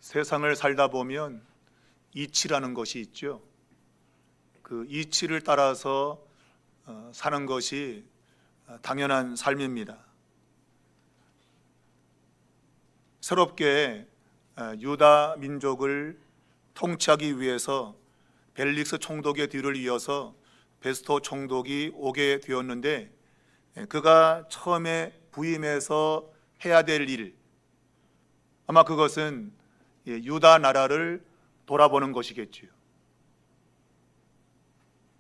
세상을 살다 보면 이치라는 것이 있죠. 그 이치를 따라서 사는 것이 당연한 삶입니다. 새롭게 유다 민족을 통치하기 위해서 벨릭스 총독의 뒤를 이어서 베스토 총독이 오게 되었는데, 그가 처음에 부임해서 해야 될 일, 아마 그것은 유다 나라를 돌아보는 것이겠지요.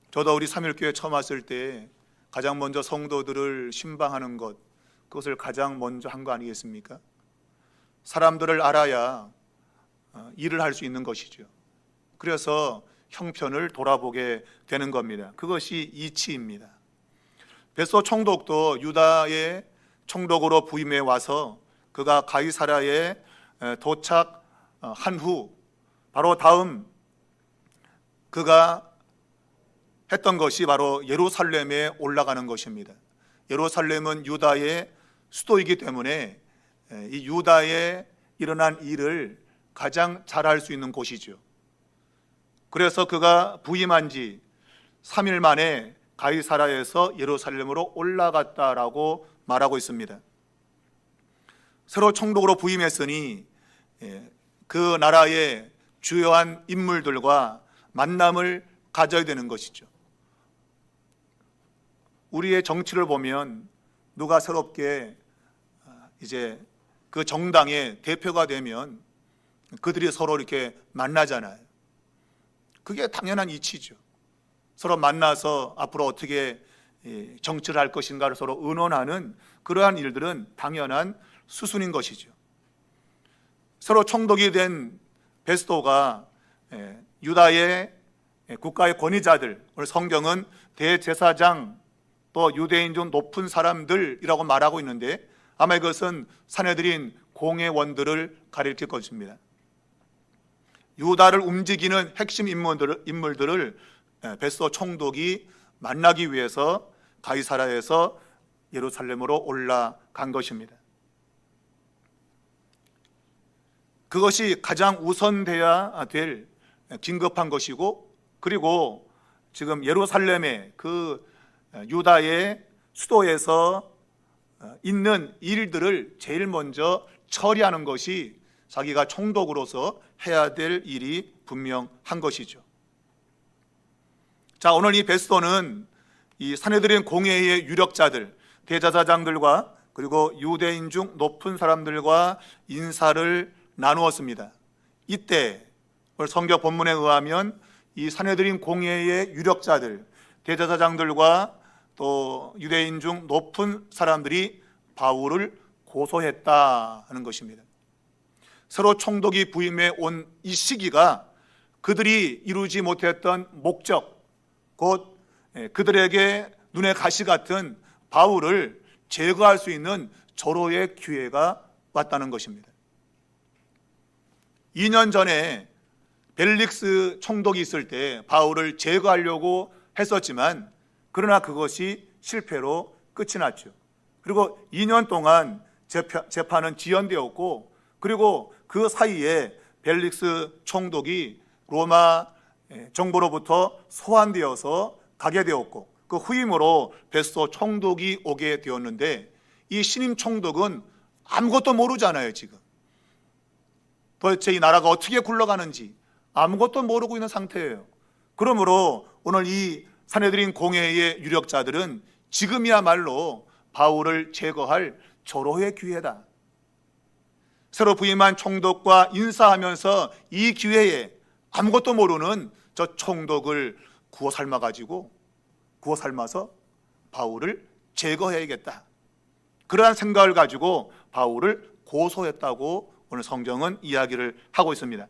저도 우리 삼일교회 처음 왔을 때 가장 먼저 성도들을 신방하는 것, 그것을 가장 먼저 한 거 아니겠습니까? 사람들을 알아야 일을 할 수 있는 것이죠. 그래서 형편을 돌아보게 되는 겁니다. 그것이 이치입니다. 베스토 총독도 유다의 총독으로 부임해 와서 그가 가이사랴에 도착한 후 바로 다음 그가 했던 것이 바로 예루살렘에 올라가는 것입니다. 예루살렘은 유다의 수도이기 때문에 이 유다에 일어난 일을 가장 잘할 수 있는 곳이죠. 그래서 그가 부임한 지 3일 만에 가이사랴에서 예루살렘으로 올라갔다라고 말하고 있습니다. 새로 총독으로 부임했으니 그 나라의 주요한 인물들과 만남을 가져야 되는 것이죠. 우리의 정치를 보면 누가 새롭게 이제 그 정당의 대표가 되면 그들이 서로 이렇게 만나잖아요. 그게 당연한 이치죠. 서로 만나서 앞으로 어떻게 정치를 할 것인가를 서로 의논하는 그러한 일들은 당연한 수순인 것이죠. 새로 총독이 된 베스토가 유다의 국가의 권위자들, 오늘 성경은 대제사장 또 유대인 중 높은 사람들이라고 말하고 있는데 아마 이것은 산헤드린 공회원들을 가리킬 것입니다. 유다를 움직이는 핵심 인물들을 베스토 총독이 만나기 위해서 가이사랴에서 예루살렘으로 올라간 것입니다. 그것이 가장 우선돼야 될 긴급한 것이고, 그리고 지금 예루살렘의 그 유다의 수도에서 있는 일들을 제일 먼저 처리하는 것이 자기가 총독으로서 해야 될 일이 분명한 것이죠. 자, 오늘 이 베스토는 이 산헤드린 공회의 유력자들, 대제사장들과 그리고 유대인 중 높은 사람들과 인사를 나누었습니다. 이때 오늘 성경 본문에 의하면 이 산헤드린 공회의 유력자들, 대제사장들과 또 유대인 중 높은 사람들이 바울을 고소했다 하는 것입니다. 새로 총독이 부임해 온 이 시기가 그들이 이루지 못했던 목적, 곧 그들에게 눈에 가시 같은 바울을 제거할 수 있는 절호의 기회가 왔다는 것입니다. 2년 전에 벨릭스 총독이 있을 때 바울을 제거하려고 했었지만 그러나 그것이 실패로 끝이 났죠. 그리고 2년 동안 재판은 지연되었고, 그리고 그 사이에 벨릭스 총독이 로마 정부로부터 소환되어서 가게 되었고, 그 후임으로 베스토 총독이 오게 되었는데 이 신임 총독은 아무것도 모르잖아요. 지금 도대체 이 나라가 어떻게 굴러가는지 아무것도 모르고 있는 상태예요. 그러므로 오늘 이 산헤드린 공회의 유력자들은 지금이야말로 바울을 제거할 절호의 기회다. 새로 부임한 총독과 인사하면서 이 기회에 아무것도 모르는 저 총독을 구워 삶아서 바울을 제거해야겠다. 그러한 생각을 가지고 바울을 고소했다고 오늘 성경은 이야기를 하고 있습니다.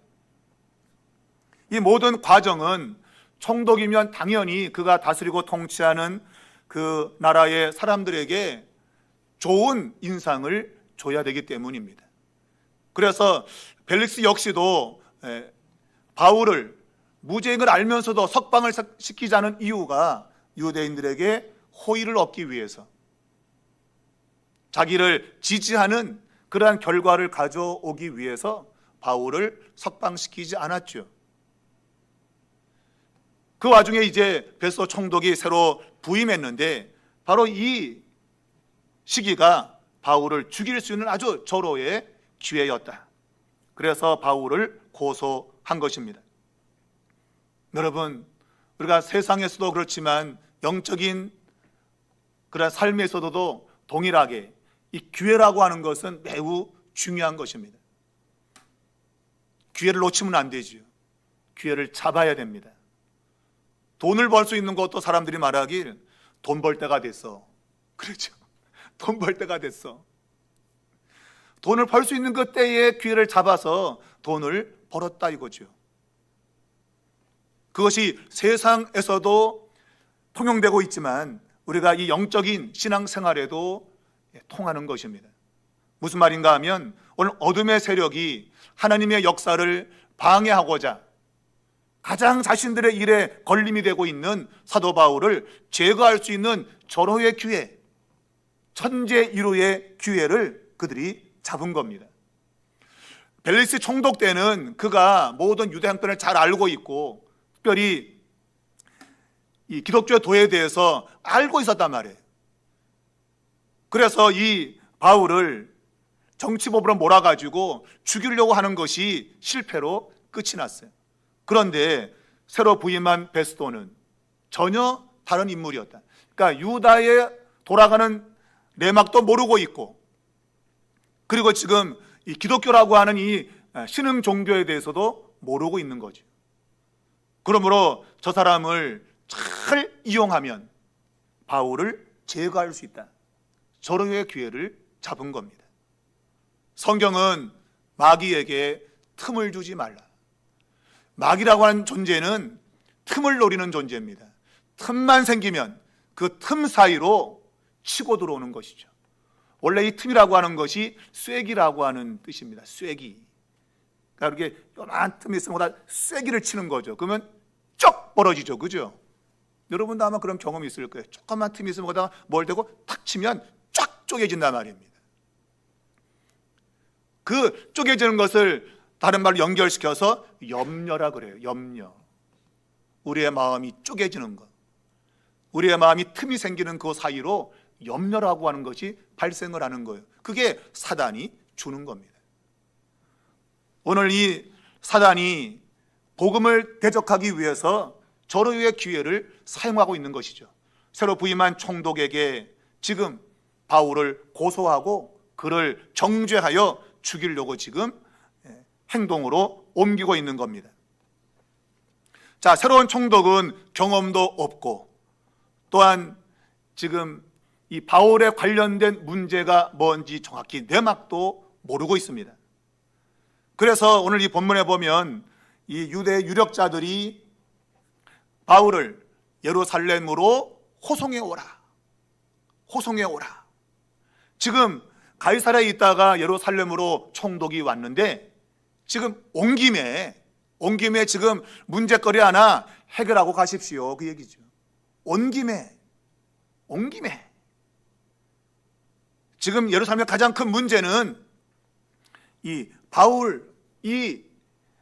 이 모든 과정은 총독이면 당연히 그가 다스리고 통치하는 그 나라의 사람들에게 좋은 인상을 줘야 되기 때문입니다. 그래서 벨릭스 역시도 바울을 무죄인 걸 알면서도 석방을 시키자는 이유가 유대인들에게 호의를 얻기 위해서, 자기를 지지하는 그러한 결과를 가져오기 위해서 바울을 석방시키지 않았죠. 그 와중에 이제 베스도 총독이 새로 부임했는데 바로 이 시기가 바울을 죽일 수 있는 아주 절호의 기회였다. 그래서 바울을 고소한 것입니다. 여러분, 우리가 세상에서도 그렇지만 영적인 그런 삶에서도 동일하게 이 기회라고 하는 것은 매우 중요한 것입니다. 기회를 놓치면 안 되죠. 기회를 잡아야 됩니다. 돈을 벌 수 있는 것도 사람들이 말하길 돈 벌 때가 됐어. 그렇죠. 돈 벌 때가 됐어. 돈을 벌 수 있는 그때의 기회를 잡아서 돈을 벌었다 이거죠. 그것이 세상에서도 통용되고 있지만 우리가 이 영적인 신앙생활에도 통하는 것입니다. 무슨 말인가 하면 오늘 어둠의 세력이 하나님의 역사를 방해하고자 가장 자신들의 일에 걸림이 되고 있는 사도 바울을 제거할 수 있는 절호의 기회, 천재일후의 기회를 그들이 잡은 겁니다. 벨리스 총독 때는 그가 모든 유대 형편을 잘 알고 있고 특별히 이 기독교 도에 대해서 알고 있었단 말이에요. 그래서 이 바울을 정치법으로 몰아가지고 죽이려고 하는 것이 실패로 끝이 났어요. 그런데 새로 부임한 베스도는 전혀 다른 인물이었다. 그러니까 유다에 돌아가는 내막도 모르고 있고, 그리고 지금 이 기독교라고 하는 이 신흥 종교에 대해서도 모르고 있는 거죠. 그러므로 저 사람을 잘 이용하면 바울을 제거할 수 있다. 절호의 기회를 잡은 겁니다. 성경은 마귀에게 틈을 주지 말라. 마귀라고 하는 존재는 틈을 노리는 존재입니다. 틈만 생기면 그 틈 사이로 치고 들어오는 것이죠. 원래 이 틈이라고 하는 것이 쐐기라고 하는 뜻입니다. 쐐기. 그러니까 이렇게 요만한 틈이 있으면 거기다 쐐기를 치는 거죠. 그러면 쩍 벌어지죠. 그죠? 여러분도 아마 그런 경험이 있을 거예요. 조금만 틈이 있으면 거기다가 뭘 대고 탁 치면 쫙 쪼개진단 말입니다. 그 쪼개지는 것을 다른 말로 연결시켜서 염려라 그래요. 염려. 우리의 마음이 쪼개지는 것, 우리의 마음이 틈이 생기는 그 사이로 염려라고 하는 것이 발생을 하는 거예요. 그게 사단이 주는 겁니다. 오늘 이 사단이 복음을 대적하기 위해서 절호의 기회를 사용하고 있는 것이죠. 새로 부임한 총독에게 지금 바울을 고소하고 그를 정죄하여 죽이려고 지금 행동으로 옮기고 있는 겁니다. 자, 새로운 총독은 경험도 없고 또한 지금 이 바울에 관련된 문제가 뭔지 정확히 내막도 모르고 있습니다. 그래서 오늘 이 본문에 보면 이 유대 유력자들이 바울을 예루살렘으로 호송해 오라. 호송해 오라. 지금 가이사랴에 있다가 예루살렘으로 총독이 왔는데 지금 온 김에 지금 문제거리 하나 해결하고 가십시오. 그 얘기죠. 온 김에. 지금 예루살렘의 가장 큰 문제는 이 바울, 이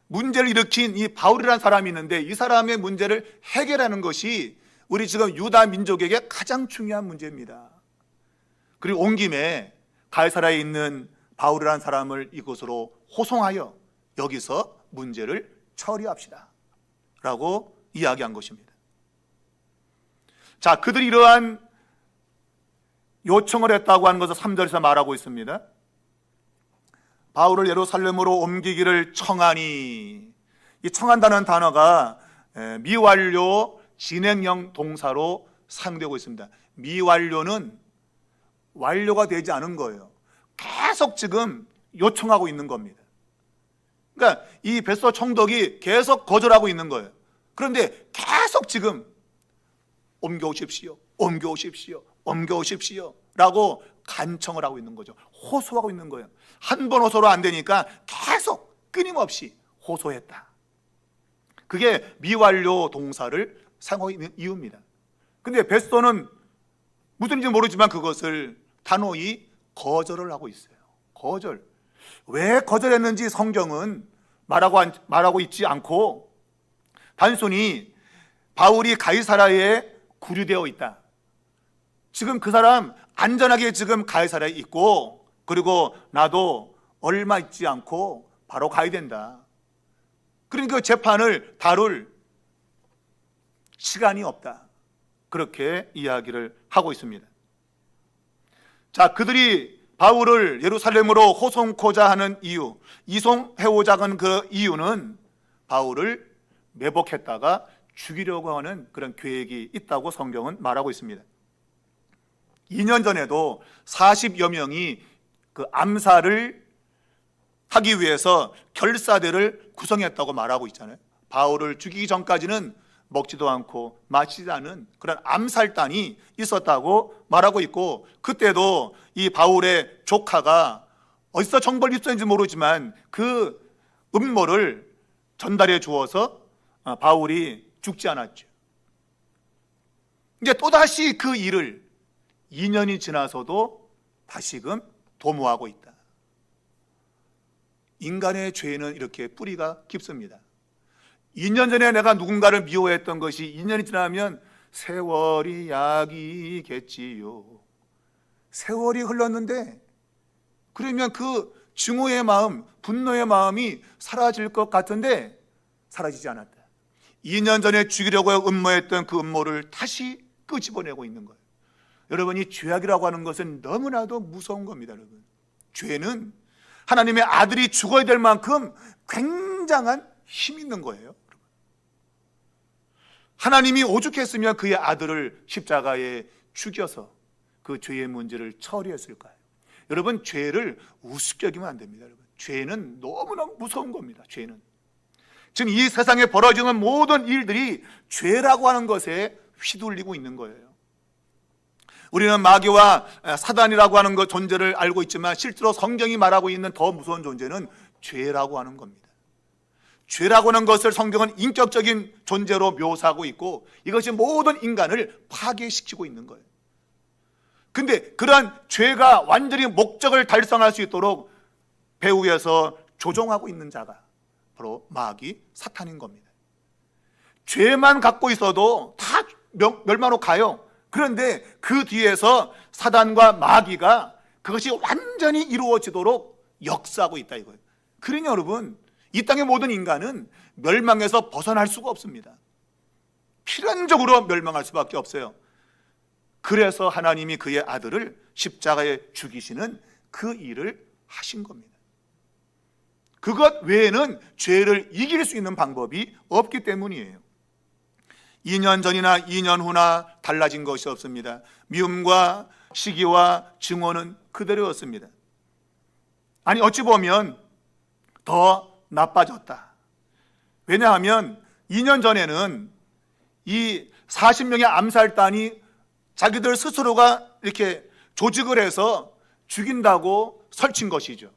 문제를 일으킨 이 바울이라는 사람이 있는데 이 사람의 문제를 해결하는 것이 우리 지금 유다 민족에게 가장 중요한 문제입니다. 그리고 온 김에 가이사랴에 있는 바울이라는 사람을 이곳으로 호송하여 여기서 문제를 처리합시다 라고 이야기한 것입니다. 자, 그들이 이러한 요청을 했다고 하는 것을 3절에서 말하고 있습니다. 바울을 예루살렘으로 옮기기를 청하니, 이 청한다는 단어가 미완료 진행형 동사로 사용되고 있습니다. 미완료는 완료가 되지 않은 거예요. 계속 지금 요청하고 있는 겁니다. 그러니까 이 베스도 총독이 계속 거절하고 있는 거예요. 그런데 계속 지금 옮겨오십시오, 옮겨오십시오, 옮겨오십시오 라고 간청을 하고 있는 거죠. 호소하고 있는 거예요. 한 번 호소로 안 되니까 계속 끊임없이 호소했다. 그게 미완료 동사를 사용하고 있는 이유입니다. 근데 베스도는 무슨지 모르지만 그것을 단호히 거절을 하고 있어요. 거절. 왜 거절했는지 성경은 말하고 있지 않고 단순히 바울이 가이사랴에 구류되어 있다, 지금 그 사람 안전하게 지금 가이사랴에 있고, 그리고 나도 얼마 있지 않고 바로 가야 된다, 그러니까 그 재판을 다룰 시간이 없다, 그렇게 이야기를 하고 있습니다. 자, 그들이 바울을 예루살렘으로 호송코자 하는 이유, 이송해오자 하는 그 이유는 바울을 매복했다가 죽이려고 하는 그런 계획이 있다고 성경은 말하고 있습니다. 2년 전에도 40여 명이 그 암살을 하기 위해서 결사대를 구성했다고 말하고 있잖아요. 바울을 죽이기 전까지는 먹지도 않고 마시지 않은 그런 암살단이 있었다고 말하고 있고, 그때도 이 바울의 조카가 어디서 정보를 입수했는지 모르지만 그 음모를 전달해 주어서 바울이 죽지 않았죠. 이제 또다시 그 일을 2년이 지나서도 다시금 도모하고 있다. 인간의 죄는 이렇게 뿌리가 깊습니다. 2년 전에 내가 누군가를 미워했던 것이 2년이 지나면 세월이 약이겠지요. 세월이 흘렀는데 그러면 그 증오의 마음, 분노의 마음이 사라질 것 같은데 사라지지 않았다. 2년 전에 죽이려고 음모했던 그 음모를 다시 끄집어내고 있는 거예요. 여러분, 이 죄악이라고 하는 것은 너무나도 무서운 겁니다. 여러분, 죄는 하나님의 아들이 죽어야 될 만큼 굉장한 힘이 있는 거예요. 하나님이 오죽했으면 그의 아들을 십자가에 죽여서 그 죄의 문제를 처리했을까요? 여러분, 죄를 우습게 여기면 안 됩니다. 여러분, 죄는 너무너무 무서운 겁니다. 죄는 지금 이 세상에 벌어지는 모든 일들이 죄라고 하는 것에 휘둘리고 있는 거예요. 우리는 마귀와 사단이라고 하는 것 존재를 알고 있지만 실제로 성경이 말하고 있는 더 무서운 존재는 죄라고 하는 겁니다. 죄라고 하는 것을 성경은 인격적인 존재로 묘사하고 있고, 이것이 모든 인간을 파괴시키고 있는 거예요. 근데 그러한 죄가 완전히 목적을 달성할 수 있도록 배후에서 조종하고 있는 자가 바로 마귀, 사탄인 겁니다. 죄만 갖고 있어도 다 멸망으로 가요. 그런데 그 뒤에서 사단과 마귀가 그것이 완전히 이루어지도록 역사하고 있다 이거예요. 그러니 여러분, 이 땅의 모든 인간은 멸망에서 벗어날 수가 없습니다. 필연적으로 멸망할 수밖에 없어요. 그래서 하나님이 그의 아들을 십자가에 죽이시는 그 일을 하신 겁니다. 그것 외에는 죄를 이길 수 있는 방법이 없기 때문이에요. 2년 전이나 2년 후나 달라진 것이 없습니다. 미움과 시기와 증오는 그대로였습니다. 아니, 어찌 보면 더 나빠졌다. 왜냐하면 2년 전에는 이 40명의 암살단이 자기들 스스로가 이렇게 조직을 해서 죽인다고 설친 것이죠.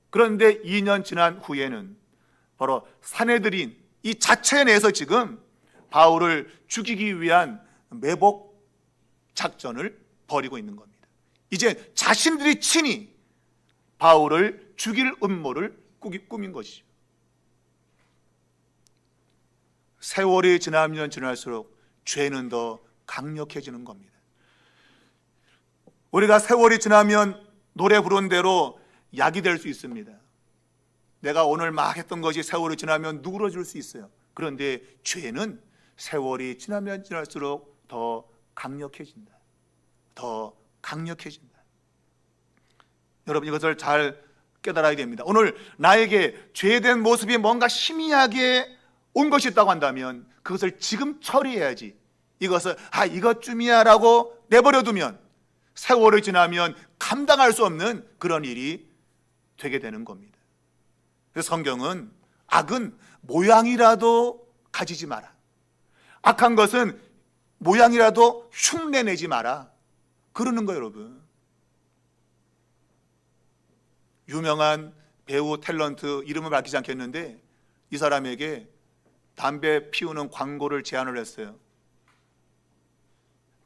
그런데 2년 지난 후에는 바로 사내들인 이 자체 내에서 지금 바울을 죽이기 위한 매복 작전을 벌이고 있는 겁니다. 이제 자신들이 친히 바울을 죽일 음모를 꾸민 것이죠. 세월이 지나면 지날수록 죄는 더 강력해지는 겁니다. 우리가 세월이 지나면 노래 부른 대로 약이 될 수 있습니다. 내가 오늘 막 했던 것이 세월이 지나면 누그러질 수 있어요. 그런데 죄는 세월이 지나면 지날수록 더 강력해진다. 더 강력해진다. 여러분, 이것을 잘 깨달아야 됩니다. 오늘 나에게 죄된 모습이 뭔가 희미하게 온 것이 있다고 한다면 그것을 지금 처리해야지. 이것을 이것쯤이야 라고 내버려두면 세월이 지나면 감당할 수 없는 그런 일이 되게 되는 겁니다. 그래서 성경은 악은 모양이라도 가지지 마라. 악한 것은 모양이라도 흉내내지 마라. 그러는 거예요, 여러분. 유명한 배우 탤런트 이름을 밝히지 않겠는데 이 사람에게 담배 피우는 광고를 제안을 했어요.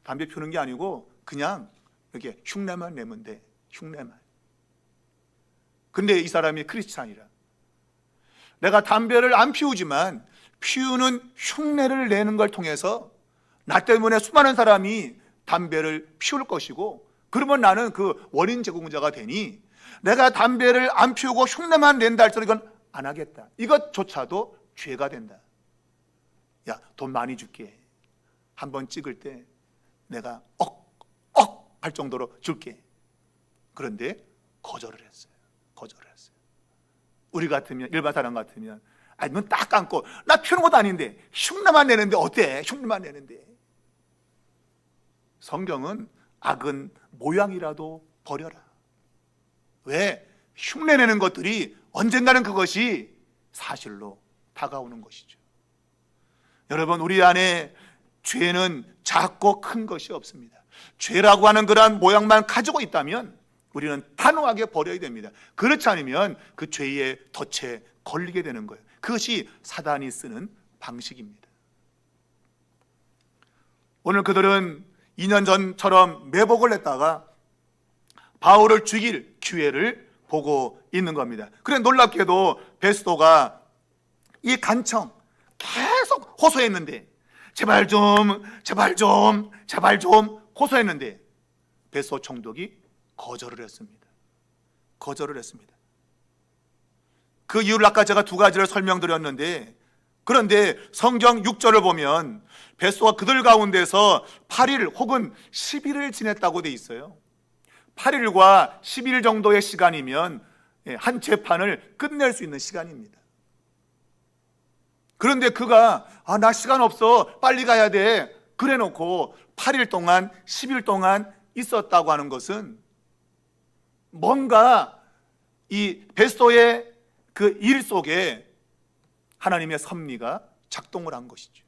담배 피우는 게 아니고 그냥 이렇게 흉내만 내면 돼. 흉내만. 근데 이 사람이 크리스찬이라. 내가 담배를 안 피우지만 피우는 흉내를 내는 걸 통해서 나 때문에 수많은 사람이 담배를 피울 것이고, 그러면 나는 그 원인 제공자가 되니 내가 담배를 안 피우고 흉내만 낸다 할지라도 이건 안 하겠다. 이것조차도 죄가 된다. 야, 돈 많이 줄게. 한번 찍을 때 내가 할 정도로 줄게. 그런데 거절을 했어요. 우리 같으면, 일반 사람 같으면 눈 딱 감고 나 피우는 것도 아닌데 흉내만 내는데 어때? 흉내만 내는데. 성경은 악은 모양이라도 버려라. 왜? 흉내내는 것들이 언젠가는 그것이 사실로 다가오는 것이죠. 여러분, 우리 안에 죄는 작고 큰 것이 없습니다. 죄라고 하는 그러한 모양만 가지고 있다면 우리는 단호하게 버려야 됩니다. 그렇지 않으면 그 죄의 덫에 걸리게 되는 거예요. 그것이 사단이 쓰는 방식입니다. 오늘 그들은 2년 전처럼 매복을 했다가 바울을 죽일 기회를 보고 있는 겁니다. 그래, 놀랍게도 베스도가 이 간청 계속 호소했는데, 제발 좀 호소했는데 베스도 총독이 거절을 했습니다. 그 이유를 아까 제가 두 가지를 설명드렸는데, 그런데 성경 6절을 보면 베스도가 그들 가운데서 8일 혹은 10일을 지냈다고 돼 있어요. 8일과 10일 정도의 시간이면 한 재판을 끝낼 수 있는 시간입니다. 그런데 그가 나 시간 없어, 빨리 가야 돼, 그래 놓고 8일 동안 10일 동안 있었다고 하는 것은 뭔가 이 베스도의 그 일 속에 하나님의 섭리가 작동을 한 것이죠.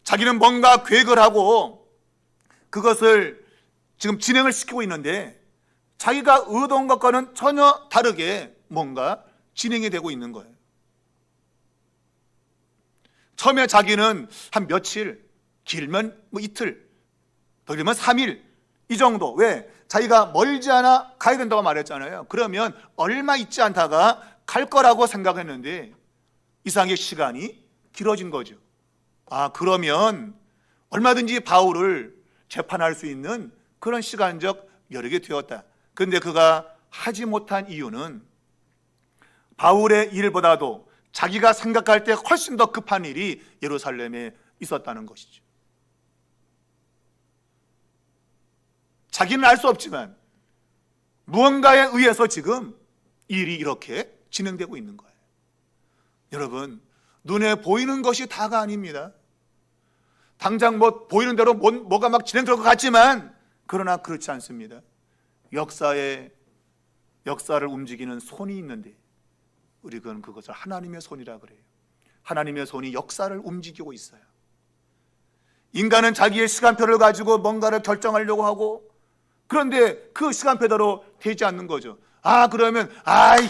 자기는 뭔가 계획을 하고 그것을 지금 진행을 시키고 있는데 자기가 의도한 것과는 전혀 다르게 뭔가 진행이 되고 있는 거예요. 처음에 자기는 한 며칠, 길면 이틀, 더 길면 3일 이 정도. 왜? 자기가 멀지 않아 가야 된다고 말했잖아요. 그러면 얼마 있지 않다가 갈 거라고 생각했는데 이상하게 시간이 길어진 거죠. 그러면 얼마든지 바울을 재판할 수 있는 그런 시간적 여력이 되었다. 그런데 그가 하지 못한 이유는 바울의 일보다도 자기가 생각할 때 훨씬 더 급한 일이 예루살렘에 있었다는 것이죠. 자기는 알 수 없지만 무언가에 의해서 지금 일이 이렇게 진행되고 있는 거예요. 여러분, 눈에 보이는 것이 다가 아닙니다. 당장 보이는 대로 뭐가 막 진행될 것 같지만 그러나 그렇지 않습니다. 역사를 움직이는 손이 있는데 우리는 그것을 하나님의 손이라 그래요. 하나님의 손이 역사를 움직이고 있어요. 인간은 자기의 시간표를 가지고 뭔가를 결정하려고 하고, 그런데 그 시간표대로 되지 않는 거죠. 그러면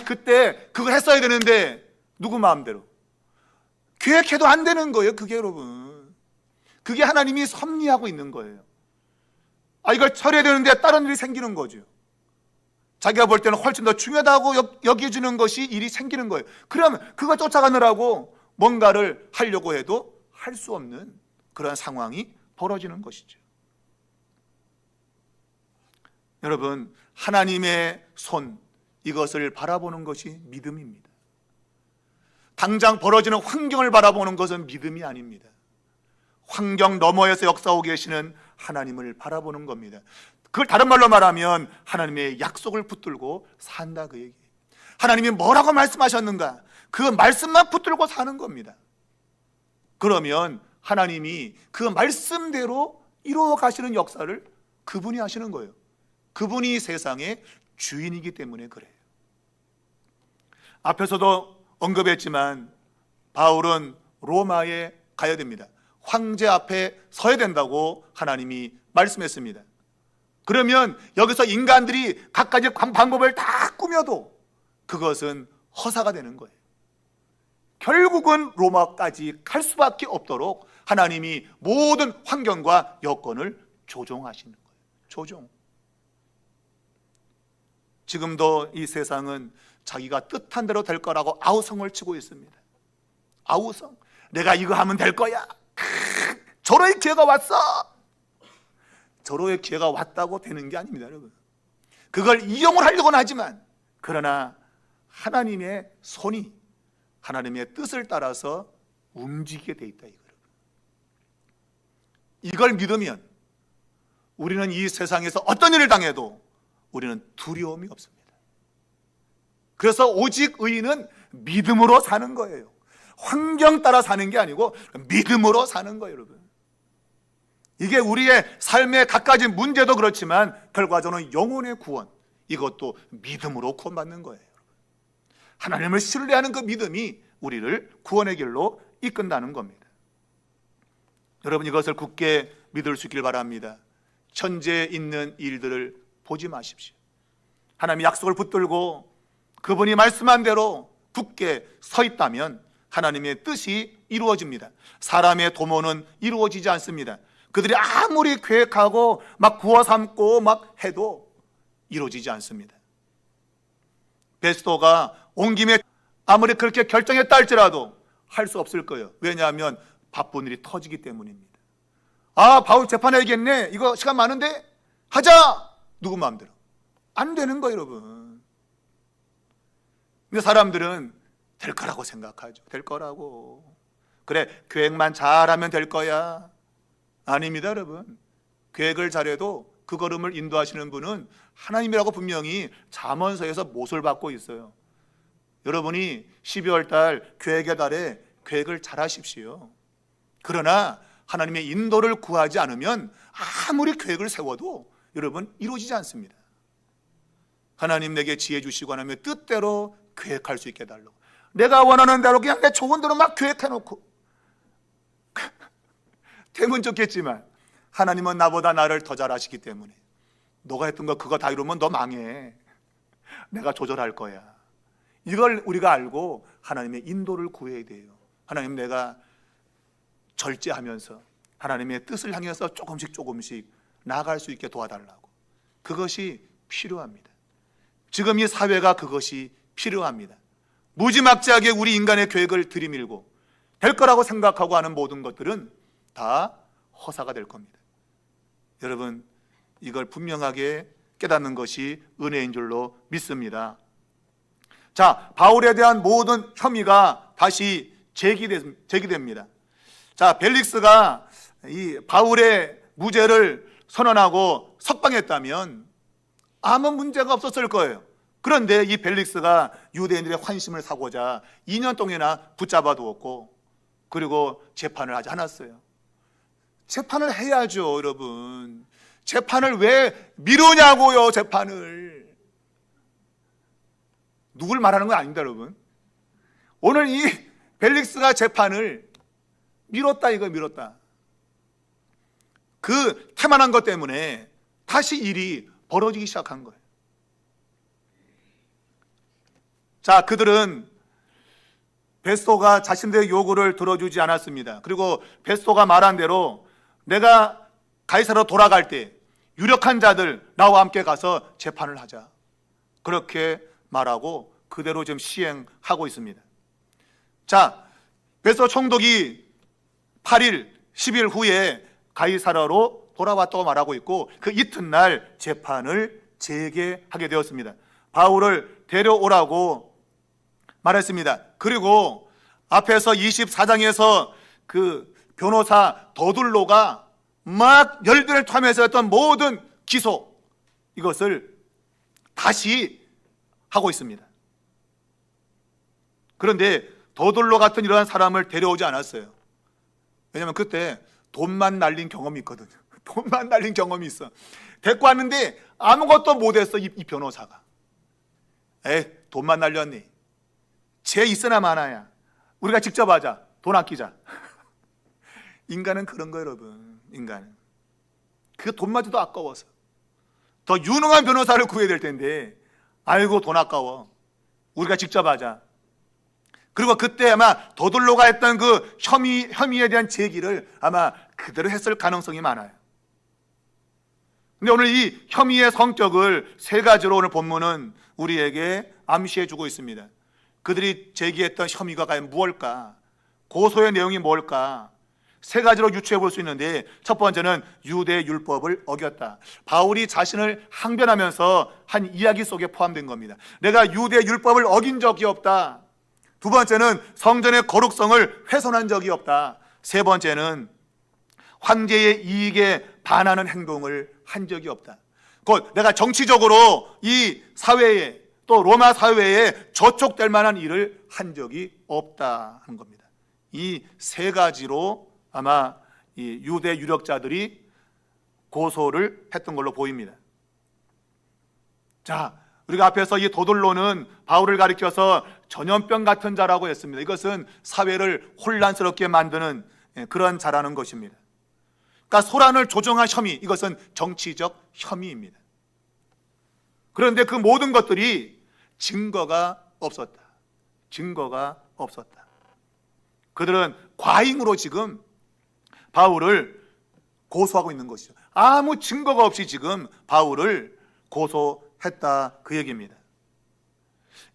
그때 그걸 했어야 되는데 누구 마음대로 계획해도 안 되는 거예요. 그게 여러분, 그게 하나님이 섭리하고 있는 거예요. 이걸 처리해야 되는데 다른 일이 생기는 거죠. 자기가 볼 때는 훨씬 더 중요하다고 여겨지는 것이 일이 생기는 거예요. 그러면 그걸 쫓아가느라고 뭔가를 하려고 해도 할 수 없는 그런 상황이 벌어지는 것이죠. 여러분, 하나님의 손, 이것을 바라보는 것이 믿음입니다. 당장 벌어지는 환경을 바라보는 것은 믿음이 아닙니다. 환경 너머에서 역사하고 계시는 하나님을 바라보는 겁니다. 그걸 다른 말로 말하면 하나님의 약속을 붙들고 산다, 그 얘기예요. 하나님이 뭐라고 말씀하셨는가, 그 말씀만 붙들고 사는 겁니다. 그러면 하나님이 그 말씀대로 이루어 가시는 역사를 그분이 하시는 거예요. 그분이 세상의 주인이기 때문에 그래요. 앞에서도 언급했지만 바울은 로마에 가야 됩니다. 황제 앞에 서야 된다고 하나님이 말씀했습니다. 그러면 여기서 인간들이 각가지 방법을 다 꾸며도 그것은 허사가 되는 거예요. 결국은 로마까지 갈 수밖에 없도록 하나님이 모든 환경과 여건을 조종하시는 거예요. 조종. 지금도 이 세상은 자기가 뜻한 대로 될 거라고 아우성을 치고 있습니다. 아우성. 내가 이거 하면 될 거야. 절호의 기회가 왔어. 절호의 기회가 왔다고 되는 게 아닙니다, 여러분. 그걸 이용을 하려고는 하지만, 그러나 하나님의 손이 하나님의 뜻을 따라서 움직이게 돼 있다, 이거예요. 이걸 믿으면 우리는 이 세상에서 어떤 일을 당해도 우리는 두려움이 없습니다. 그래서 오직 의인은 믿음으로 사는 거예요. 환경 따라 사는 게 아니고 믿음으로 사는 거예요, 여러분. 이게 우리의 삶의 갖가지 문제도 그렇지만 결과적으로 영혼의 구원, 이것도 믿음으로 구원받는 거예요. 하나님을 신뢰하는 그 믿음이 우리를 구원의 길로 이끈다는 겁니다. 여러분, 이것을 굳게 믿을 수 있길 바랍니다. 현재 있는 일들을 보지 마십시오. 하나님의 약속을 붙들고 그분이 말씀한 대로 굳게 서 있다면 하나님의 뜻이 이루어집니다. 사람의 도모는 이루어지지 않습니다. 그들이 아무리 계획하고 막 구워 삼고 막 해도 이루어지지 않습니다. 베스도가 온 김에 아무리 그렇게 결정했다 할지라도 할 수 없을 거예요. 왜냐하면 바쁜 일이 터지기 때문입니다. 바울 재판해야겠네. 이거 시간 많은데 하자. 누구 마음대로 안 되는 거예요, 여러분. 근데 사람들은 될 거라고 생각하죠. 될 거라고. 그래, 계획만 잘하면 될 거야. 아닙니다, 여러분. 계획을 잘해도 그 걸음을 인도하시는 분은 하나님이라고 분명히 잠언서에서 못을 받고 있어요. 여러분이 12월 달 계획의 달에 계획을 잘 하십시오. 그러나 하나님의 인도를 구하지 않으면 아무리 계획을 세워도 여러분 이루어지지 않습니다. 하나님 내게 지혜 주시고 하나님의 뜻대로 계획할 수 있게 해달라고. 내가 원하는 대로 그냥 내 좋은 대로 막 계획해놓고 되면 좋겠지만 하나님은 나보다 나를 더 잘 아시기 때문에 너가 했던 거 그거 다 이루면 너 망해. 내가 조절할 거야. 이걸 우리가 알고 하나님의 인도를 구해야 돼요. 하나님, 내가 절제하면서 하나님의 뜻을 향해서 조금씩 나아갈 수 있게 도와달라고. 그것이 필요합니다. 지금 이 사회가 그것이 필요합니다. 무지막지하게 우리 인간의 계획을 들이밀고 될 거라고 생각하고 하는 모든 것들은 다 허사가 될 겁니다. 여러분, 이걸 분명하게 깨닫는 것이 은혜인 줄로 믿습니다. 자, 바울에 대한 모든 혐의가 다시 제기됩니다. 자, 벨릭스가 이 바울의 무죄를 선언하고 석방했다면 아무 문제가 없었을 거예요. 그런데 이 벨릭스가 유대인들의 환심을 사고자 2년 동안이나 붙잡아 두었고, 그리고 재판을 하지 않았어요. 재판을 해야죠, 여러분. 재판을 왜 미루냐고요, 재판을. 누굴 말하는 건 아닙니다, 여러분. 오늘 이 벨릭스가 재판을 미뤘다, 이거 미뤘다. 그 태만한 것 때문에 다시 일이 벌어지기 시작한 거예요. 자, 그들은 베스토가 자신들의 요구를 들어주지 않았습니다. 그리고 베스토가 말한 대로 내가 가이사로 돌아갈 때 유력한 자들 나와 함께 가서 재판을 하자, 그렇게 말하고 그대로 지금 시행하고 있습니다. 자, 베스토 총독이 8일, 10일 후에 가이사라로 돌아왔다고 말하고 있고, 그 이튿날 재판을 재개하게 되었습니다. 바울을 데려오라고 말했습니다. 그리고 앞에서 24장에서 그 변호사 더둘로가 막 열변을 토하면서 했던 모든 기소, 이것을 다시 하고 있습니다. 그런데 더둘로 같은 이러한 사람을 데려오지 않았어요. 왜냐하면 그때 돈만 날린 경험이 있거든요. 돈만 날린 경험이 있어. 데리고 왔는데 아무것도 못했어, 이 변호사가. 돈만 날렸니? 죄 있으나 마나야. 우리가 직접 하자. 돈 아끼자. 인간은 그런 거예요, 여러분. 인간은 그 돈마저도 아까워서 더 유능한 변호사를 구해야 될 텐데, 아이고 돈 아까워, 우리가 직접 하자. 그리고 그때 아마 더둘로가 했던 그 혐의에 대한 제기를 아마 그대로 했을 가능성이 많아요. 근데 오늘 이 혐의의 성격을 세 가지로 오늘 본문은 우리에게 암시해 주고 있습니다. 그들이 제기했던 혐의가 과연 무엇일까? 고소의 내용이 뭘까? 세 가지로 유추해 볼 수 있는데, 첫 번째는 유대 율법을 어겼다. 바울이 자신을 항변하면서 한 이야기 속에 포함된 겁니다. 내가 유대 율법을 어긴 적이 없다. 두 번째는 성전의 거룩성을 훼손한 적이 없다. 세 번째는 황제의 이익에 반하는 행동을 한 적이 없다. 곧 내가 정치적으로 이 사회에, 또 로마 사회에 저촉될 만한 일을 한 적이 없다 하는 겁니다. 이 세 가지로 아마 이 유대 유력자들이 고소를 했던 걸로 보입니다. 자, 우리가 앞에서 이 도돌로는 바울을 가리켜서 전염병 같은 자라고 했습니다. 이것은 사회를 혼란스럽게 만드는 그런 자라는 것입니다. 그러니까 소란을 조종한 혐의, 이것은 정치적 혐의입니다. 그런데 그 모든 것들이 증거가 없었다. 증거가 없었다. 그들은 과잉으로 지금 바울을 고소하고 있는 것이죠. 아무 증거가 없이 지금 바울을 고소했다, 그 얘기입니다.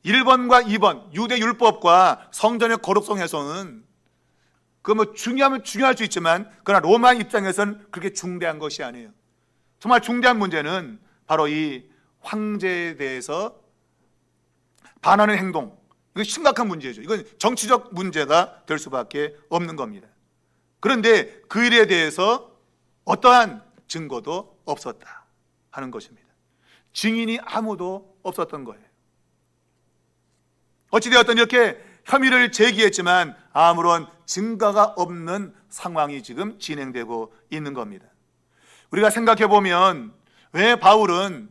1번과 2번 유대 율법과 성전의 거룩성 훼손은 그 뭐 중요하면 중요할 수 있지만, 그러나 로마 입장에서는 그렇게 중대한 것이 아니에요. 정말 중대한 문제는 바로 이 황제에 대해서 반하는 행동, 이거 심각한 문제죠. 이건 정치적 문제가 될 수밖에 없는 겁니다. 그런데 그 일에 대해서 어떠한 증거도 없었다 하는 것입니다. 증인이 아무도 없었던 거예요. 어찌되었든 이렇게 혐의를 제기했지만 아무런 증거가 없는 상황이 지금 진행되고 있는 겁니다. 우리가 생각해 보면 왜 바울은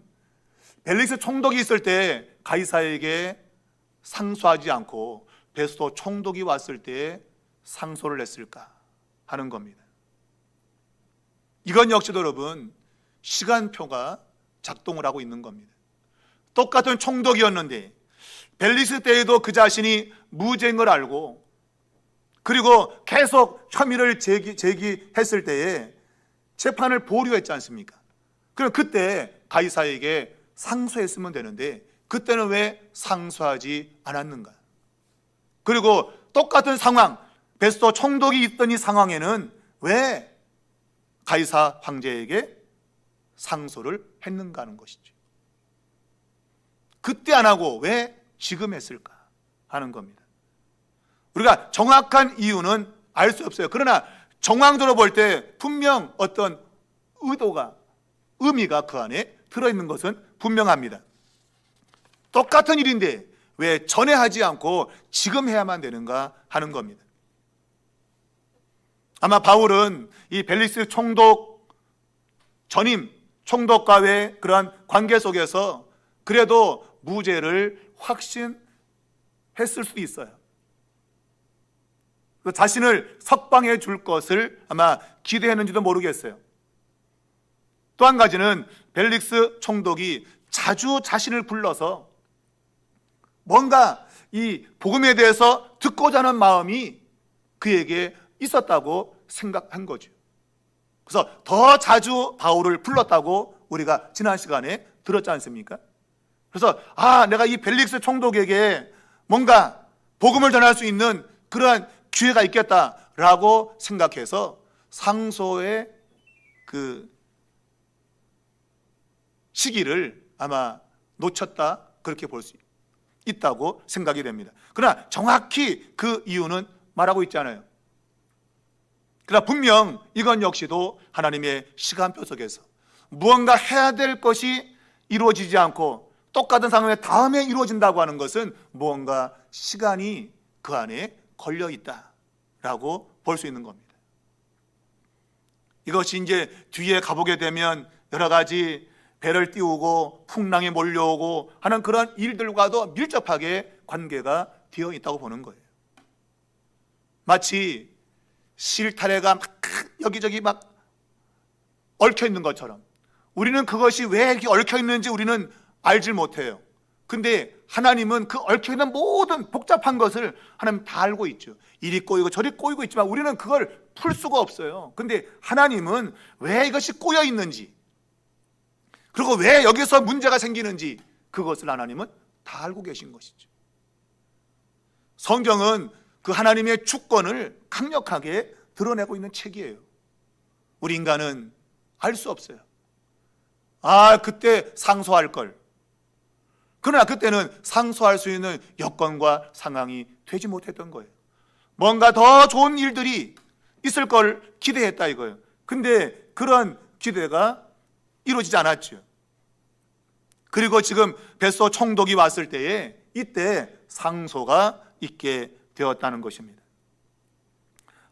벨릭스 총독이 있을 때 가이사에게 상소하지 않고 베스도 총독이 왔을 때 상소를 했을까 하는 겁니다. 이건 역시도 여러분 시간표가 작동을 하고 있는 겁니다. 똑같은 총독이었는데 벨릭스 때에도 그 자신이 무죄인 걸 알고, 그리고 계속 혐의를 제기했을 때에 재판을 보류했지 않습니까? 그럼 그때 가이사에게 상소했으면 되는데 그때는 왜 상소하지 않았는가? 그리고 똑같은 상황, 베스도 총독이 있던 이 상황에는 왜 가이사 황제에게 상소를 했는가 하는 것이죠. 그때 안 하고 왜 지금 했을까 하는 겁니다. 우리가 정확한 이유는 알 수 없어요. 그러나 정황적으로 볼 때 분명 어떤 의미가 그 안에 들어있는 것은 분명합니다. 똑같은 일인데 왜 전에 하지 않고 지금 해야만 되는가 하는 겁니다. 아마 바울은 이 벨릭스 총독 전임 총독과의 그러한 관계 속에서 그래도 무죄를 확신했을 수도 있어요. 자신을 석방해 줄 것을 아마 기대했는지도 모르겠어요. 또 한 가지는 벨릭스 총독이 자주 자신을 불러서 뭔가 이 복음에 대해서 듣고자 하는 마음이 그에게 있었다고 생각한 거죠. 그래서 더 자주 바울을 불렀다고 우리가 지난 시간에 들었지 않습니까? 그래서 내가 이 벨릭스 총독에게 뭔가 복음을 전할 수 있는 그러한 기회가 있겠다라고 생각해서 상소의 그 시기를 아마 놓쳤다, 그렇게 볼 수 있다고 생각이 됩니다. 그러나 정확히 그 이유는 말하고 있지 않아요. 그러나 분명 이건 역시도 하나님의 시간표 속에서 무언가 해야 될 것이 이루어지지 않고 똑같은 상황에 다음에 이루어진다고 하는 것은 무언가 시간이 그 안에 걸려 있다라고 볼 수 있는 겁니다. 이것이 이제 뒤에 가보게 되면 여러 가지 배를 띄우고 풍랑이 몰려오고 하는 그런 일들과도 밀접하게 관계가 되어 있다고 보는 거예요. 마치 실타래가 막 여기저기 막 얽혀 있는 것처럼 우리는 그것이 왜 이렇게 얽혀 있는지 우리는 알질 못해요. 근데 하나님은 그 얽혀 있는 모든 복잡한 것을 하나님 다 알고 있죠. 이리 꼬이고 저리 꼬이고 있지만 우리는 그걸 풀 수가 없어요. 근데 하나님은 왜 이것이 꼬여 있는지, 그리고 왜 여기서 문제가 생기는지 그것을 하나님은 다 알고 계신 것이죠. 성경은 그 하나님의 주권을 강력하게 드러내고 있는 책이에요. 우리 인간은 알 수 없어요. 그때 상소할 걸. 그러나 그때는 상소할 수 있는 여건과 상황이 되지 못했던 거예요. 뭔가 더 좋은 일들이 있을 걸 기대했다 이거예요. 근데 그런 기대가 이루어지지 않았죠. 그리고 지금 벳소 총독이 왔을 때에 이때 상소가 있게 되었다는 것입니다.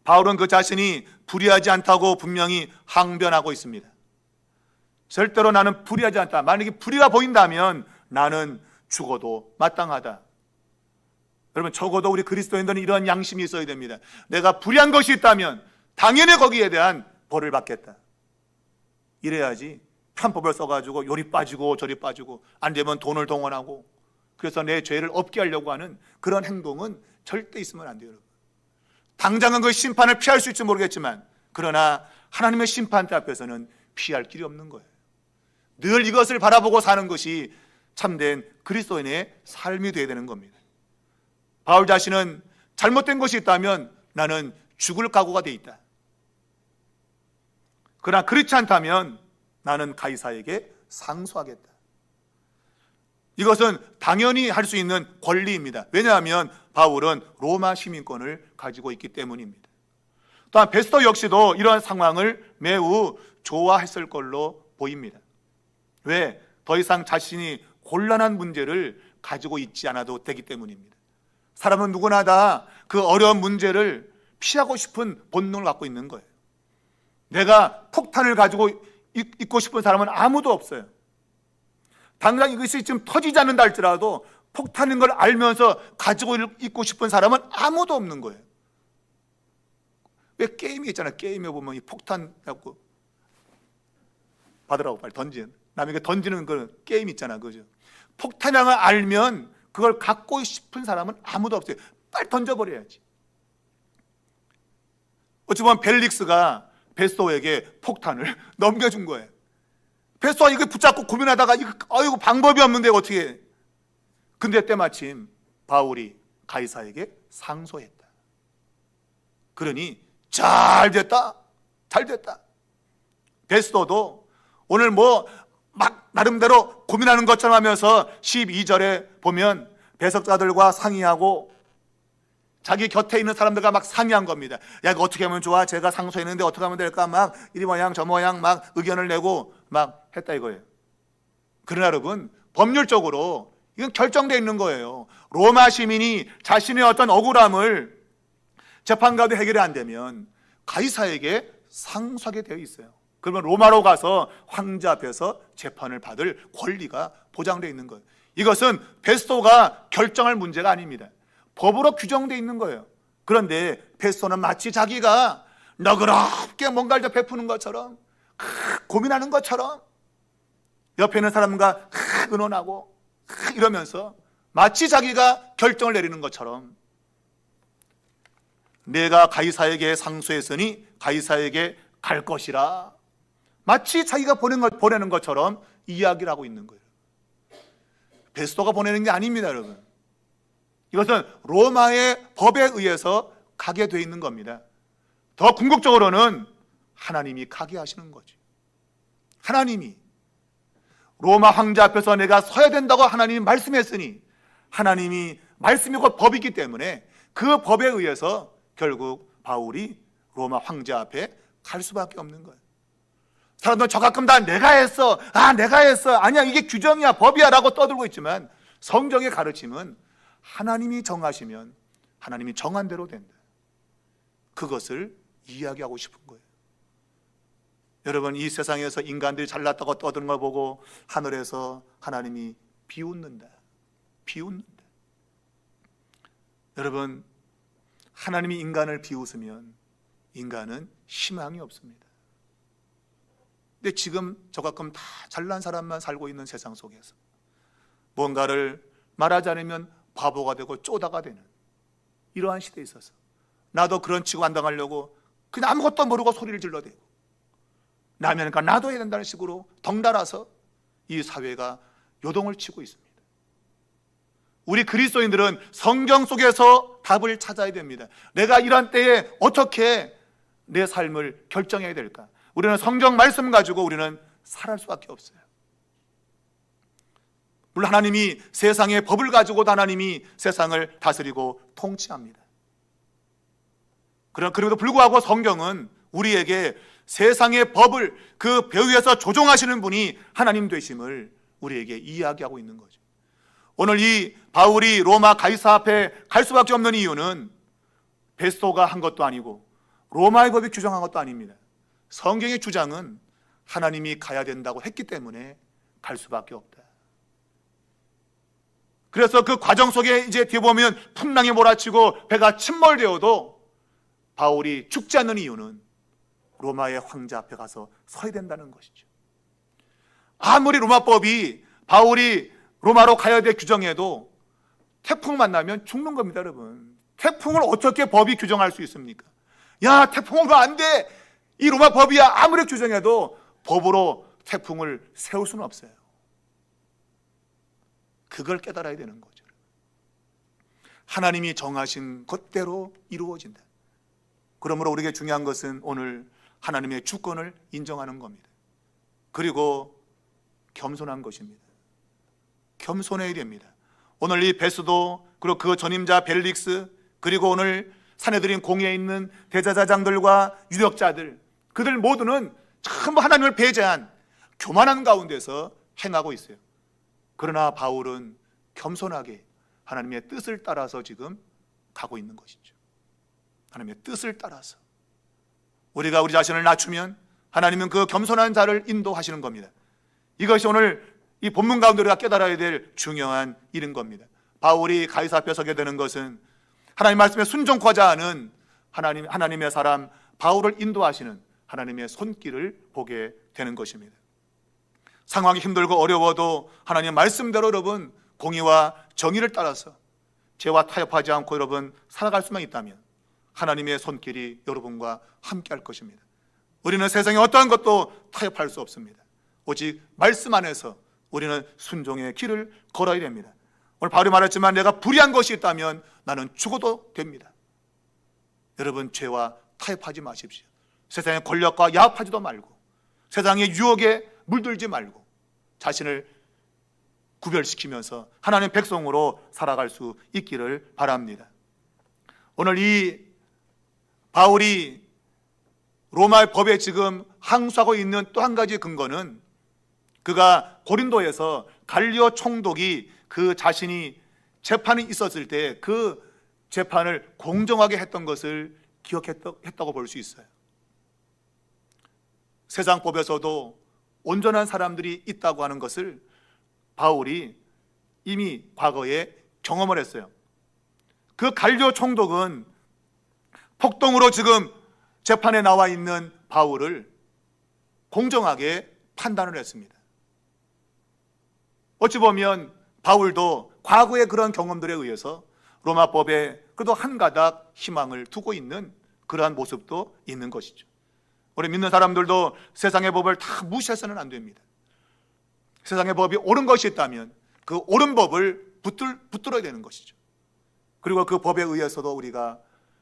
바울은 그 자신이 불의하지 않다고 분명히 항변하고 있습니다. 절대로 나는 불의하지 않다. 만약에 불의가 보인다면 나는 죽어도 마땅하다. 여러분, 적어도 우리 그리스도인들은 이런 양심이 있어야 됩니다. 내가 불의한 것이 있다면 당연히 거기에 대한 벌을 받겠다. 이래야지 편법을 써가지고 요리 빠지고 저리 빠지고 안 되면 돈을 동원하고 그래서 내 죄를 없게 하려고 하는 그런 행동은 절대 있으면 안 돼요. 여러분. 당장은 그 심판을 피할 수 있을지 모르겠지만 그러나 하나님의 심판 앞에서는 피할 길이 없는 거예요. 늘 이것을 바라보고 사는 것이 참된 그리스도인의 삶이 되어야 되는 겁니다. 바울 자신은 잘못된 것이 있다면 나는 죽을 각오가 돼 있다. 그러나 그렇지 않다면 나는 가이사에게 상소하겠다. 이것은 당연히 할 수 있는 권리입니다. 왜냐하면 바울은 로마 시민권을 가지고 있기 때문입니다. 또한 베스도 역시도 이러한 상황을 매우 좋아했을 걸로 보입니다. 왜? 더 이상 자신이 곤란한 문제를 가지고 있지 않아도 되기 때문입니다. 사람은 누구나 다 그 어려운 문제를 피하고 싶은 본능을 갖고 있는 거예요. 내가 폭탄을 가지고 있고 싶은 사람은 아무도 없어요. 당장 이것이 지금 터지지 않는다 할지라도 폭탄인 걸 알면서 가지고 있고 싶은 사람은 아무도 없는 거예요. 왜 게임이 있잖아요. 게임에 보면 이 폭탄 갖고 받으라고 빨리 던지는 남에게 던지는 그 게임 있잖아, 그죠? 폭탄이라는 걸 알면 그걸 갖고 싶은 사람은 아무도 없어요. 빨리 던져버려야지. 어찌 보면 벨릭스가 베스도에게 폭탄을 넘겨준 거예요. 베스도가 이거 붙잡고 고민하다가 이거 방법이 없는데 어떻게 해? 근데 때마침 바울이 가이사에게 상소했다. 그러니 잘 됐다. 베스도도 오늘 막 나름대로 고민하는 것처럼 하면서 12절에 보면 배석자들과 상의하고 자기 곁에 있는 사람들과 막 상의한 겁니다. 야, 이거 어떻게 하면 좋아? 제가 상소했는데 어떻게 하면 될까? 막 이리 모양 저 모양 막 의견을 내고 막 했다 이거예요. 그러나 여러분, 법률적으로 이건 결정되어 있는 거예요. 로마 시민이 자신의 어떤 억울함을 재판가도 해결이 안 되면 가이사에게 상소하게 되어 있어요. 그러면 로마로 가서 황제 앞에서 재판을 받을 권리가 보장되어 있는 거예요. 이것은 베스도가 결정할 문제가 아닙니다. 법으로 규정되어 있는 거예요. 그런데 베스도는 마치 자기가 너그럽게 뭔가를 베푸는 것처럼 고민하는 것처럼 옆에 있는 사람과 의논하고 이러면서 마치 자기가 결정을 내리는 것처럼 내가 가이사에게 상소했으니 가이사에게 갈 것이라 마치 자기가 보내는 것처럼 이야기를 하고 있는 거예요. 베스도가 보내는 게 아닙니다, 여러분. 이것은 로마의 법에 의해서 가게 되어 있는 겁니다. 더 궁극적으로는 하나님이 가게 하시는 거죠. 하나님이 로마 황제 앞에서 내가 서야 된다고 하나님이 말씀했으니 하나님이 말씀이 곧 법이기 때문에 그 법에 의해서 결국 바울이 로마 황제 앞에 갈 수밖에 없는 거예요. 사람들은 저 가끔 다 내가 했어. 아니야, 이게 규정이야, 법이야 라고 떠들고 있지만 성경의 가르침은 하나님이 정하시면 하나님이 정한 대로 된다. 그것을 이야기하고 싶은 거예요. 여러분, 이 세상에서 인간들이 잘났다고 떠드는 걸 보고 하늘에서 하나님이 비웃는다. 여러분, 하나님이 인간을 비웃으면 인간은 희망이 없습니다. 근데 지금 저 가끔 다 잘난 사람만 살고 있는 세상 속에서 뭔가를 말하지 않으면 바보가 되고 쪼다가 되는 이러한 시대에 있어서 나도 그런 취급 안 당하려고 그냥 아무것도 모르고 소리를 질러대고 남이 하니까 나도 해야 된다는 식으로 덩달아서 이 사회가 요동을 치고 있습니다. 우리 그리스도인들은 성경 속에서 답을 찾아야 됩니다. 내가 이런 때에 어떻게 내 삶을 결정해야 될까? 우리는 성경 말씀 가지고 우리는 살아갈 수밖에 없어요. 물론 하나님이 세상의 법을 가지고도 하나님이 세상을 다스리고 통치합니다. 그럼에도 불구하고 성경은 우리에게 세상의 법을 그 배후에서 조종하시는 분이 하나님 되심을 우리에게 이야기하고 있는 거죠. 오늘 이 바울이 로마 가이사 앞에 갈 수밖에 없는 이유는 베스토가 한 것도 아니고 로마의 법이 규정한 것도 아닙니다. 성경의 주장은 하나님이 가야 된다고 했기 때문에 갈 수밖에 없다. 그래서 그 과정 속에 이제 뒤에 보면 풍랑이 몰아치고 배가 침몰되어도 바울이 죽지 않는 이유는 로마의 황제 앞에 가서 서야 된다는 것이죠. 아무리 로마법이 바울이 로마로 가야 될 규정해도 태풍 만나면 죽는 겁니다, 여러분. 태풍을 어떻게 법이 규정할 수 있습니까? 야, 태풍 오면 안 돼! 이 로마 법이야. 아무리 규정해도 법으로 태풍을 세울 수는 없어요. 그걸 깨달아야 되는 거죠. 하나님이 정하신 것대로 이루어진다. 그러므로 우리에게 중요한 것은 오늘 하나님의 주권을 인정하는 겁니다. 그리고 겸손한 것입니다. 겸손해야 됩니다. 오늘 이 베스도 그리고 그 전임자 벨릭스 그리고 오늘 사내들인 공회에 있는 대제사장들과 유력자들 그들 모두는 전부 하나님을 배제한 교만한 가운데서 행하고 있어요. 그러나 바울은 겸손하게 하나님의 뜻을 따라서 지금 가고 있는 것이죠. 하나님의 뜻을 따라서 우리가 우리 자신을 낮추면 하나님은 그 겸손한 자를 인도하시는 겁니다. 이것이 오늘 이 본문 가운데 우리가 깨달아야 될 중요한 일인 겁니다. 바울이 가이사 앞에 서게 되는 것은 하나님 말씀에 순종하자 하는 하나님의 사람 바울을 인도하시는 하나님의 손길을 보게 되는 것입니다. 상황이 힘들고 어려워도 하나님의 말씀대로 여러분 공의와 정의를 따라서 죄와 타협하지 않고 여러분 살아갈 수만 있다면 하나님의 손길이 여러분과 함께 할 것입니다. 우리는 세상에 어떠한 것도 타협할 수 없습니다. 오직 말씀 안에서 우리는 순종의 길을 걸어야 됩니다. 오늘 바울이 말했지만 내가 불의한 것이 있다면 나는 죽어도 됩니다. 여러분 죄와 타협하지 마십시오. 세상의 권력과 야합하지도 말고 세상의 유혹에 물들지 말고 자신을 구별시키면서 하나님의 백성으로 살아갈 수 있기를 바랍니다. 오늘 이 바울이 로마의 법에 지금 항소하고 있는 또 한 가지 근거는 그가 고린도에서 갈리오 총독이 그 자신이 재판이 있었을 때 그 재판을 공정하게 했던 것을 기억했다고 볼 수 있어요. 세상 법에서도 온전한 사람들이 있다고 하는 것을 바울이 이미 과거에 경험을 했어요. 그 갈리오 총독은 폭동으로 지금 재판에 나와 있는 바울을 공정하게 판단을 했습니다. 어찌 보면 바울도 과거의 그런 경험들에 의해서 로마법에 그래도 한 가닥 희망을 두고 있는 그러한 모습도 있는 것이죠. 우리 믿는 사람들도 세상의 법을 다 무시해서는 안 됩니다. 세상의 법이 옳은 것이 있다면 그 옳은 법을 붙들어야 되는 것이죠. 그리고 그 법에 의해서도 우리가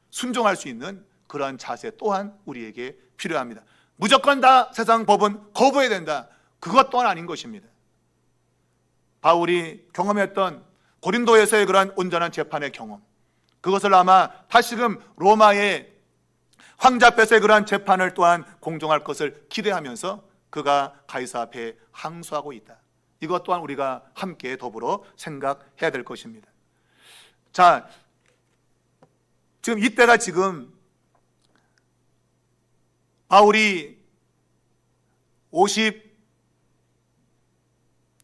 순종할 수 있는 그러한 자세 또한 우리에게 필요합니다. 무조건 다 세상 법은 거부해야 된다. 그것 또한 아닌 것입니다. 바울이 경험했던 고린도에서의 그러한 온전한 재판의 경험, 그것을 아마 다시금 로마의 황제 앞에서의 그러한 재판을 또한 공정할 것을 기대하면서 그가 가이사 앞에 항소하고 있다. 이것 또한 우리가 함께 더불어 생각해야 될 것입니다. 자, 지금 이때가 지금 바울이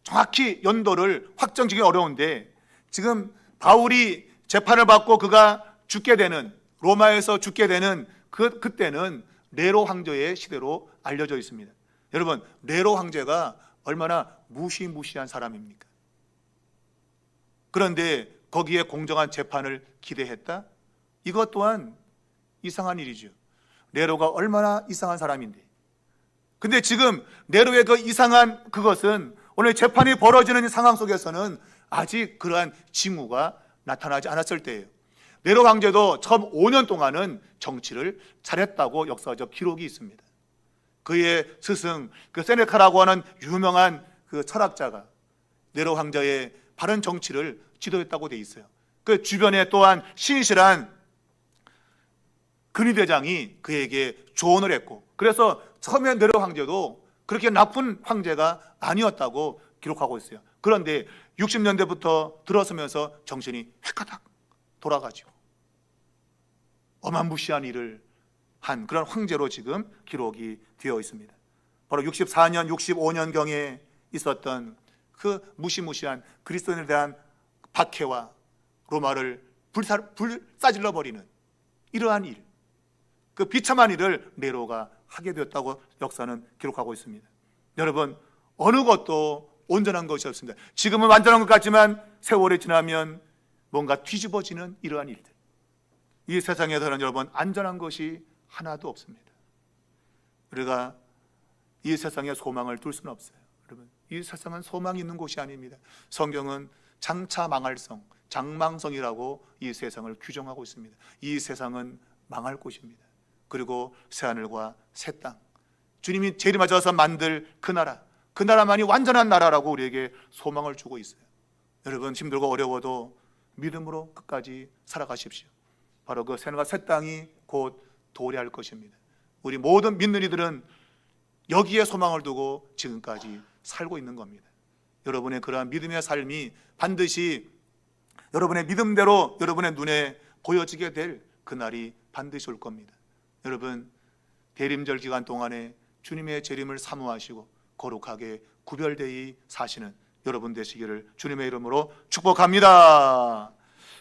정확히 연도를 확정지기 어려운데 지금 바울이 재판을 받고 그가 죽게 되는 로마에서 죽게 되는 그때는 네로 황제의 시대로 알려져 있습니다. 여러분 네로 황제가 얼마나 무시무시한 사람입니까? 그런데 거기에 공정한 재판을 기대했다? 이것 또한 이상한 일이죠. 네로가 얼마나 이상한 사람인데 근데 지금 네로의 그 이상한 그것은 오늘 재판이 벌어지는 상황 속에서는 아직 그러한 징후가 나타나지 않았을 때예요. 네로 황제도 처음 5년 동안은 정치를 잘했다고 역사적 기록이 있습니다. 그의 스승 그 세네카라고 하는 유명한 그 철학자가 네로 황제의 바른 정치를 지도했다고 돼 있어요. 그 주변에 또한 신실한 근위대장이 그에게 조언을 했고, 그래서 처음에 네로 황제도 그렇게 나쁜 황제가 아니었다고 기록하고 있어요. 그런데 60년대부터 들어서면서 정신이 획가닥 돌아가지고 어마무시한 일을 한 그런 황제로 지금 기록이 되어 있습니다. 바로 64년, 65년경에 있었던 그 무시무시한 그리스도인에 대한 박해와 로마를 불사질러 버리는 이러한 일, 그 비참한 일을 네로가 하게 되었다고 역사는 기록하고 있습니다. 여러분, 어느 것도 온전한 것이 없습니다. 지금은 완전한 것 같지만 세월이 지나면 뭔가 뒤집어지는 이러한 일들. 이 세상에서는 여러분 안전한 것이 하나도 없습니다. 우리가 이 세상에 소망을 둘 수는 없어요. 여러분, 이 세상은 소망이 있는 곳이 아닙니다. 성경은 장차 망할 성, 장망성이라고 이 세상을 규정하고 있습니다. 이 세상은 망할 곳입니다. 그리고 새하늘과 새 땅, 주님이 재림하셔서 만들 그 나라만이 완전한 나라라고 우리에게 소망을 주고 있어요. 여러분, 힘들고 어려워도 믿음으로 끝까지 살아가십시오. 바로 그 새하늘과 새 땅이 곧 도래할 것입니다. 우리 모든 믿는 이들은 여기에 소망을 두고 지금까지 살고 있는 겁니다. 여러분의 그러한 믿음의 삶이 반드시 여러분의 믿음대로 여러분의 눈에 보여지게 될 그날이 반드시 올 겁니다. 여러분, 대림절 기간 동안에 주님의 재림을 사모하시고 거룩하게 구별되이 사시는 여러분 되시기를 주님의 이름으로 축복합니다.